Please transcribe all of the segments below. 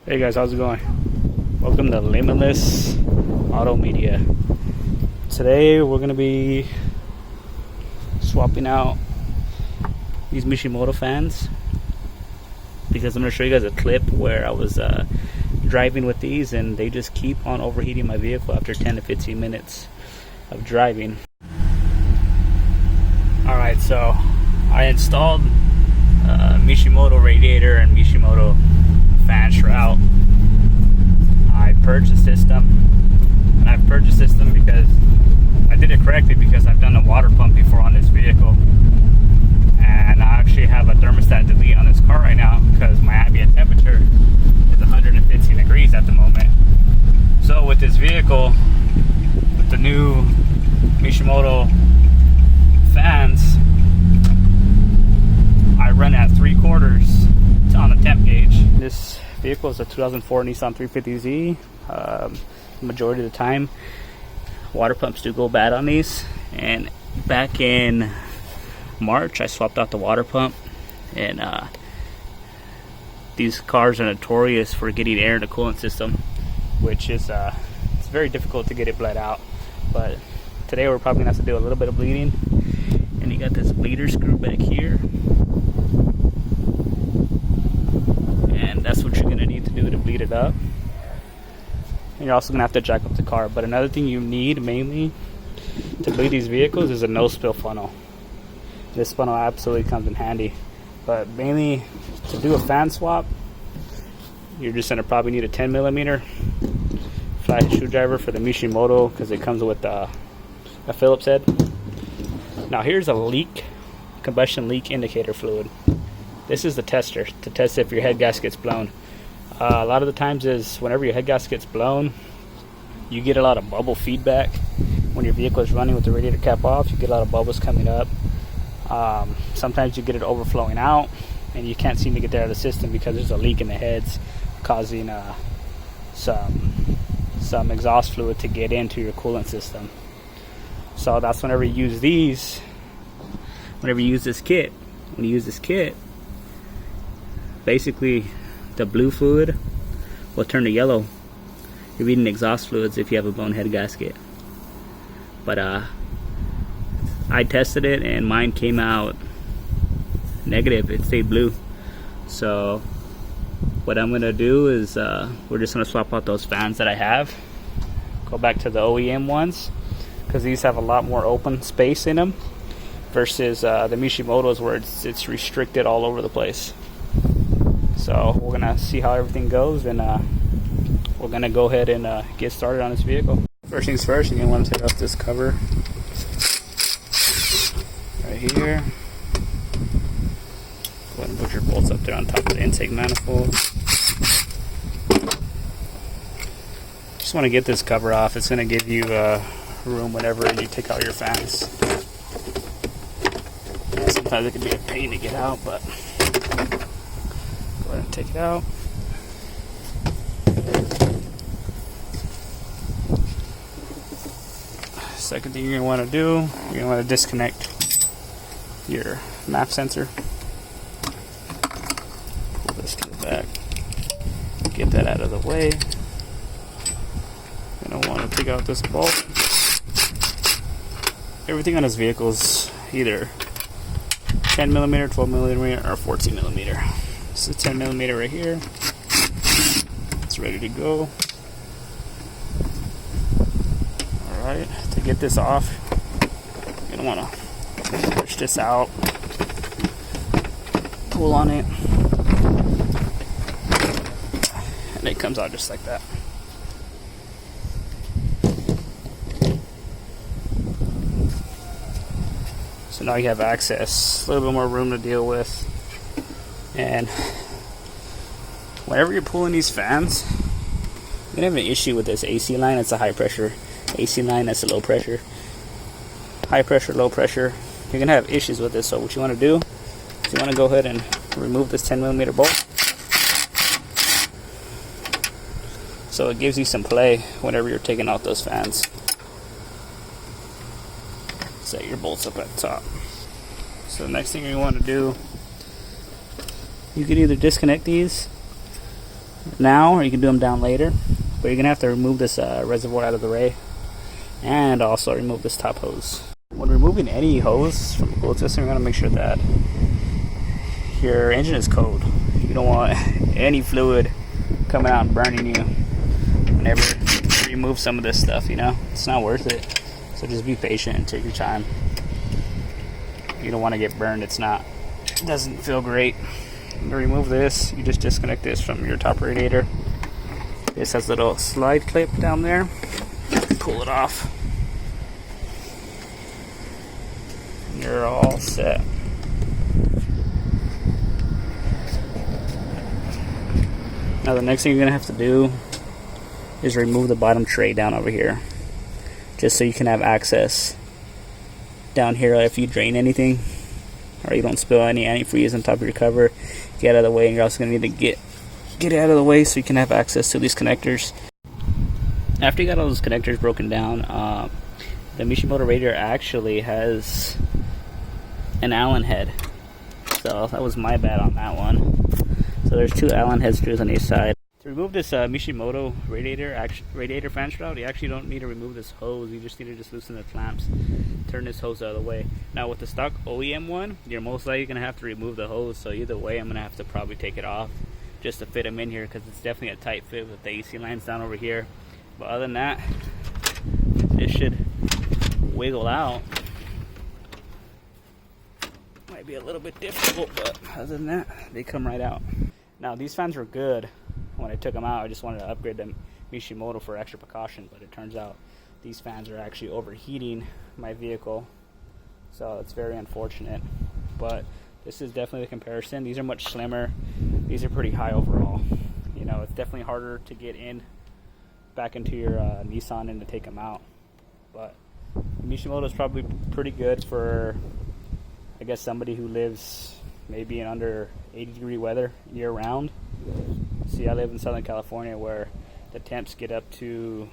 Hey guys, how's it going? Welcome to Limitless Auto Media. Today we're going to be swapping out these Mishimoto fans because I'm going to show you guys a clip where I was driving with these and they just keep on overheating my vehicle after 10 to 15 minutes of driving. Alright, so I installed Mishimoto radiator and Mishimoto fan shroud. I purchased this system, and I've purchased this system because I did it correctly because I've done a water pump before on this vehicle, and I actually have a thermostat delete on this car right now because my ambient temperature is 115 degrees at the moment. So with this vehicle, with the new Mishimoto fans, I run at 3/4 on the temp gauge. This vehicle is a 2004 Nissan 350Z. Majority of the time, water pumps do go bad on these. And back in March, I swapped out the water pump. And these cars are notorious for getting air in the coolant system, which is it's very difficult to get it bled out. But today we're probably gonna have to do a little bit of bleeding. And you got this bleeder screw back here. And that's what you're going to need to do to bleed it up. And you're also going to have to jack up the car. But another thing you need mainly to bleed these vehicles is a no spill funnel. This funnel absolutely comes in handy. But mainly to do a fan swap, you're just going to probably need a 10mm flathead screwdriver for the Mishimoto because it comes with a Phillips head. Now here's a combustion leak indicator fluid. This is the tester to test if your head gasket gets blown. A lot of the times is whenever your head gasket gets blown, you get a lot of bubble feedback. When your vehicle is running with the radiator cap off, you get a lot of bubbles coming up. Sometimes you get it overflowing out and you can't seem to get that out of the system because there's a leak in the heads causing some exhaust fluid to get into your coolant system. So that's whenever you use these, whenever you use this kit, basically the blue fluid will turn to yellow. You're reading exhaust fluids if you have a blown head gasket. But I tested it and mine came out negative. It stayed blue. So what I'm gonna do is we're just gonna swap out those fans that I have, go back to the OEM ones because these have a lot more open space in them versus the Mishimoto's where it's restricted all over the place. So we're gonna see how everything goes, and we're gonna go ahead and get started on this vehicle. First things first, you're gonna want to take off this cover right here. Go ahead and put your bolts up there on top of the intake manifold. Just want to get this cover off. It's gonna give you room whenever you take out your fans. Sometimes it can be a pain to get out, but go ahead and take it out. Second thing you're going to want to do, you're going to want to disconnect your map sensor. Pull this to the back. Get that out of the way. You're going to want to take out this bolt. Everything on this vehicle is either 10mm, 12mm, or 14mm. This is 10mm right here. It's ready to go. Alright, to get this off, you're going to want to push this out, pull on it, and it comes out just like that. So now you have access, a little bit more room to deal with. And whenever you're pulling these fans, you're gonna have an issue with this AC line. It's a high pressure AC line, that's a low pressure. High pressure, low pressure. You're gonna have issues with this. So what you want to do is you want to go ahead and remove this 10mm bolt, so it gives you some play whenever you're taking out those fans. Set your bolts up at the top. So the next thing you want to do, you can either disconnect these now, or you can do them down later. But you're gonna have to remove this reservoir out of the way, and also remove this top hose. When removing any hose from the coolant system, you're gonna make sure that your engine is cold. You don't want any fluid coming out and burning you whenever you remove some of this stuff, you know? It's not worth it. So just be patient and take your time. You don't want to get burned. It doesn't feel great. To remove this, you just disconnect this from your top radiator. This has a little slide clip down there. Pull it off. You're all set. Now the next thing you're going to have to do is remove the bottom tray down over here, just so you can have access down here if you drain anything or you don't spill any antifreeze on top of your cover. Get out of the way, and you're also going to need to get out of the way so you can have access to these connectors. After you got all those connectors broken down, the Mishimoto radiator actually has an Allen head, so that was my bad on that one. So there's 2 Allen head screws on each side. To remove this Mishimoto radiator fan shroud, you actually don't need to remove this hose. You just need to just loosen the clamps, turn this hose out of the way. Now with the stock OEM one, you're most likely going to have to remove the hose. So either way, I'm going to have to probably take it off just to fit them in here, because it's definitely a tight fit with the AC lines down over here. But other than that, this should wiggle out. Might be a little bit difficult, but other than that, they come right out. Now these fans were good when I took them out. I just wanted to upgrade them Mishimoto for extra precaution, but it turns out these fans are actually overheating my vehicle, so it's very unfortunate. But this is definitely the comparison. These are much slimmer. These are pretty high overall. You know, it's definitely harder to get back into your Nissan and to take them out. But Mishimoto is probably pretty good for, I guess, somebody who lives maybe in under 80-degree weather year-round. See, I live in Southern California where the temps get up to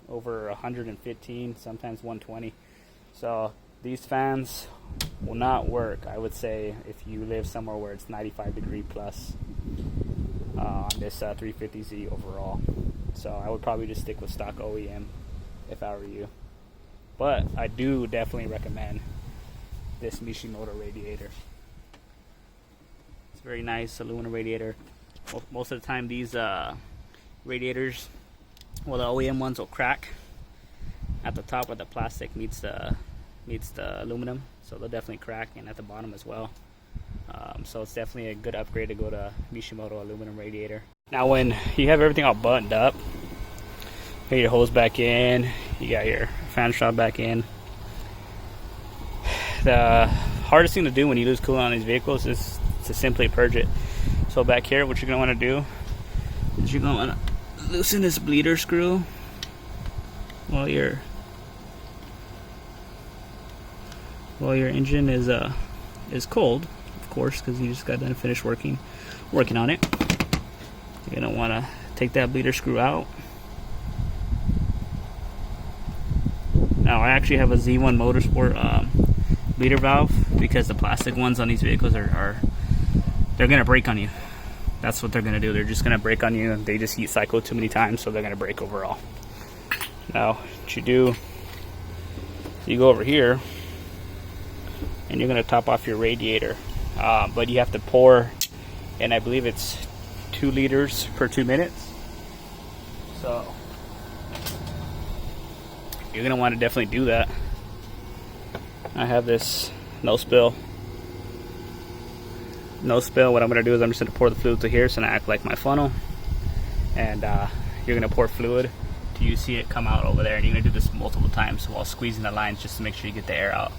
over 115, sometimes 120. So these fans will not work, I would say, if you live somewhere where it's 95-degree plus on this 350Z overall. So I would probably just stick with stock OEM if I were you. But I do definitely recommend this Mishimoto radiator. It's a very nice aluminum radiator. Most of the time these radiators, well, the OEM ones will crack at the top where the plastic meets the aluminum, so they'll definitely crack, and at the bottom as well. So it's definitely a good upgrade to go to Mishimoto aluminum radiator. Now when you have everything all buttoned up, you get your hose back in, you got your fan shroud back in. The hardest thing to do when you lose coolant on these vehicles is to simply purge it. So back here, what you're going to want to do is you're going to want to loosen this bleeder screw while your engine is cold, of course, because you just got done finished working on it. You're going to want to take that bleeder screw out. Now I actually have a Z1 Motorsport bleeder valve, because the plastic ones on these vehicles they're going to break on you. That's what they're going to do. They're just going to break on you. They just heat cycle too many times, so they're going to break overall. Now what you do, you go over here and you're going to top off your radiator, but you have to pour, and I believe it's 2 liters per 2 minutes. So you're going to want to definitely do that. I have this no spill. What I'm going to do is I'm just going to pour the fluid to here. It's going to act like my funnel, and you're going to pour fluid till you see it come out over there, and you're going to do this multiple times while squeezing the lines just to make sure you get the air out.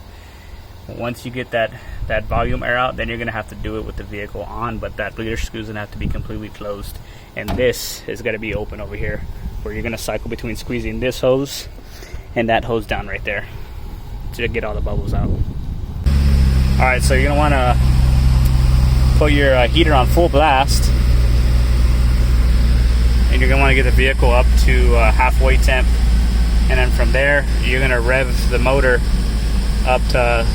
Once you get that volume air out, then you're going to have to do it with the vehicle on, but that bleeder screw is going to have to be completely closed, and this is going to be open over here, where you're going to cycle between squeezing this hose and that hose down right there to get all the bubbles out. Alright, so you're going to want to put your heater on full blast, and you're going to want to get the vehicle up to halfway temp, and then from there you're going to rev the motor up to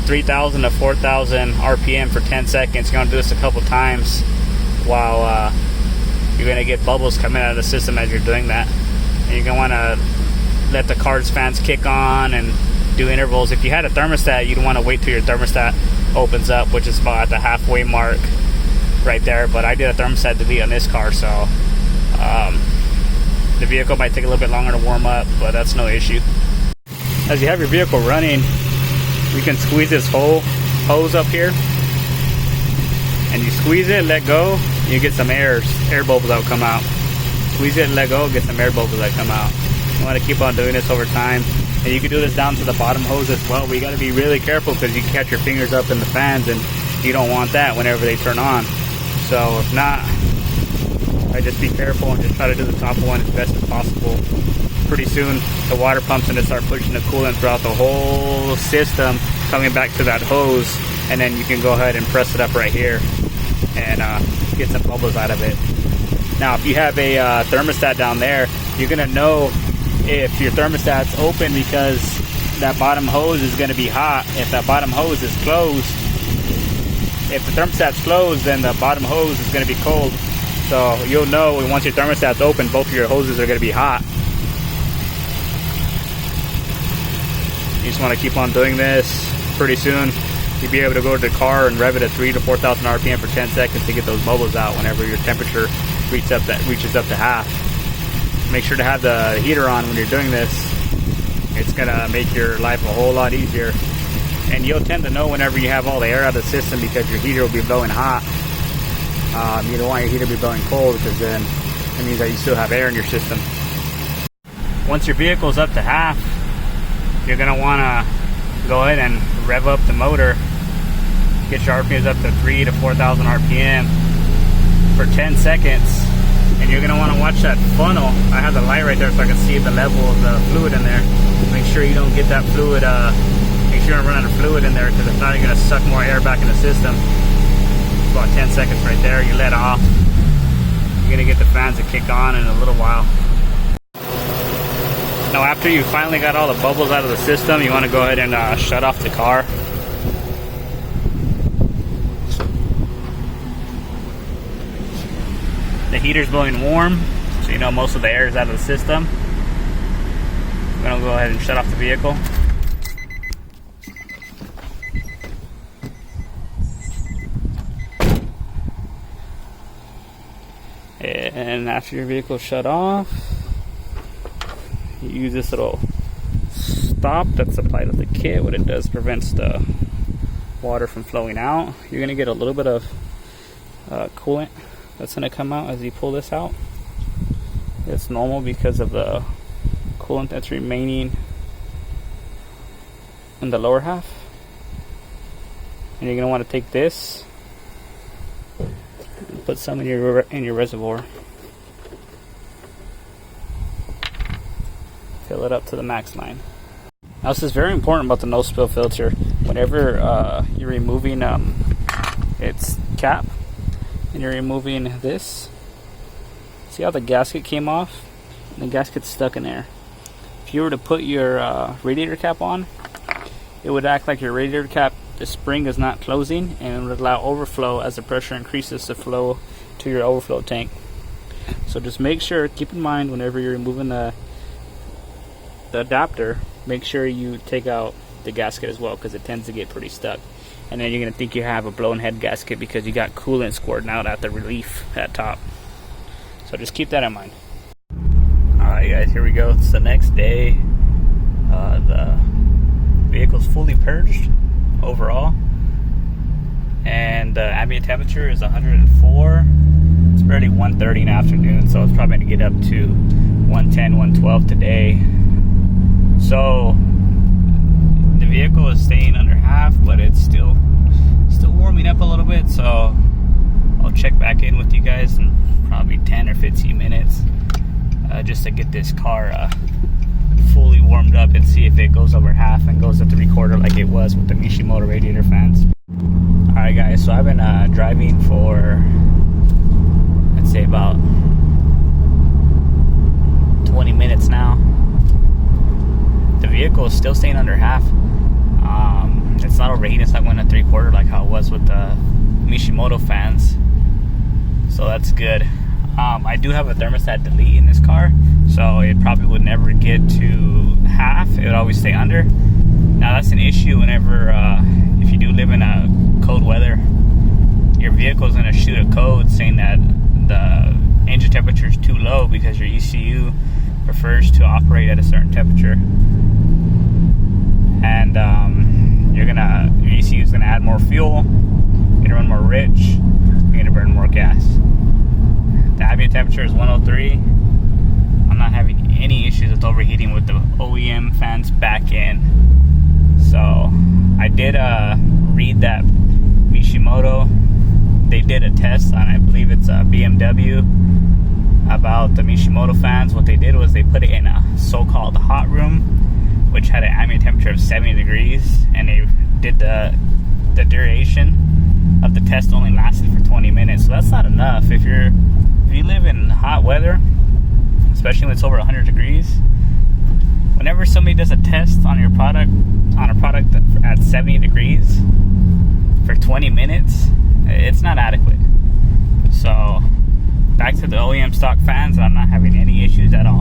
3,000 to 4,000 RPM for 10 seconds. You're going to do this a couple times while you're gonna get bubbles coming out of the system as you're doing that. And you're gonna wanna let the car's fans kick on and do intervals. If you had a thermostat, you'd wanna wait till your thermostat opens up, which is about at the halfway mark right there. But I did a thermostat delete on this car, so the vehicle might take a little bit longer to warm up, but that's no issue. As you have your vehicle running, you can squeeze this whole hose up here, and you squeeze it, let go, you get some air bubbles that will come out. Squeeze it and let go, get some air bubbles that come out. You want to keep on doing this over time, and you can do this down to the bottom hose as well. But you got to be really careful because you can catch your fingers up in the fans, and you don't want that whenever they turn on. So if not, I just be careful and just try to do the top one as best as possible. Pretty soon the water pump's going to start pushing the coolant throughout the whole system, coming back to that hose, and then you can go ahead and press it up right here and get some bubbles out of it. Now if you have a thermostat down there, you're going to know if your thermostat's open because that bottom hose is going to be hot. If that bottom hose is closed, if the thermostat's closed, then the bottom hose is going to be cold. So you'll know once your thermostat's open, both of your hoses are going to be hot. You just want to keep on doing this. Pretty soon you'll be able to go to the car and rev it at 3,000 to 4,000 RPM for 10 seconds to get those bubbles out whenever your temperature reaches up to half. Make sure to have the heater on when you're doing this. It's going to make your life a whole lot easier. And you'll tend to know whenever you have all the air out of the system because your heater will be blowing hot. You don't want your heater to be blowing cold because then it means that you still have air in your system. Once your vehicle's up to half, you're going to want to go ahead and rev up the motor. Get your RPMs up to 3,000 to 4,000 RPM for 10 seconds. And you're going to want to watch that funnel. I have the light right there so I can see the level of the fluid in there. Make sure you don't get that fluid, make sure you don't run out of fluid in there because if not, you're going to suck more air back in the system. About 10 seconds right there, you let off. You're gonna get the fans to kick on in a little while. Now after you finally got all the bubbles out of the system, you want to go ahead and shut off the car. The heater's blowing warm, so you know most of the air is out of the system. I'm gonna go ahead and shut off the vehicle. And after your vehicle shut off, you use this little stop that's supplied with the kit. What it does prevents the water from flowing out. You're going to get a little bit of coolant that's going to come out as you pull this out. It's normal because of the coolant that's remaining in the lower half. And you're going to want to take this and put some in your reservoir. Fill it up to the max line. Now this is very important about the no spill filter. Whenever you're removing its cap and you're removing this, see how the gasket came off? And the gasket's stuck in there. If you were to put your radiator cap on, it would act like your radiator cap, the spring is not closing, and it would allow overflow as the pressure increases to flow to your overflow tank. So just make sure, keep in mind whenever you're removing the adapter, make sure you take out the gasket as well because it tends to get pretty stuck. And then you're going to think you have a blown head gasket because you got coolant squirting out at the relief at top. So just keep that in mind. Alright guys, here we go. It's the next day. The vehicle's fully purged overall. And the ambient temperature is 104. It's barely 1:30 in the afternoon, so it's probably going to get up to 110, 112 today. So the vehicle is staying under half, but it's still warming up a little bit. So I'll check back in with you guys in probably 10 or 15 minutes just to get this car fully warmed up and see if it goes over half and goes at the recorder like it was with the Mishimoto radiator fans. Alright guys, so I've been driving for, I'd say about 20 minutes now. The vehicle is still staying under half. It's not overheating, it's not going to 3/4 like how it was with the Mishimoto fans. So that's good. I do have a thermostat delete in this car, so it probably would never get to half. It would always stay under. Now that's an issue whenever if you do live in a cold weather, your vehicle is going to shoot a code saying that the engine temperature is too low because your ECU prefers to operate at a certain temperature, and your ECU is gonna add more fuel, you're gonna run more rich, you're gonna burn more gas. The ambient temperature is 103. I'm not having any issues with overheating with the OEM fans back in. So I did read that Mishimoto, they did a test on, I believe it's a BMW, about the Mishimoto fans. What they did was they put it in a so-called hot room, which had an ambient temperature of 70 degrees, and they did the duration of the test only lasted for 20 minutes. So that's not enough. If you live in hot weather, especially when it's over 100 degrees, whenever somebody does a test on your product, on a product at 70 degrees for 20 minutes, it's not adequate. So back to the OEM stock fans, I'm not having any issues at all.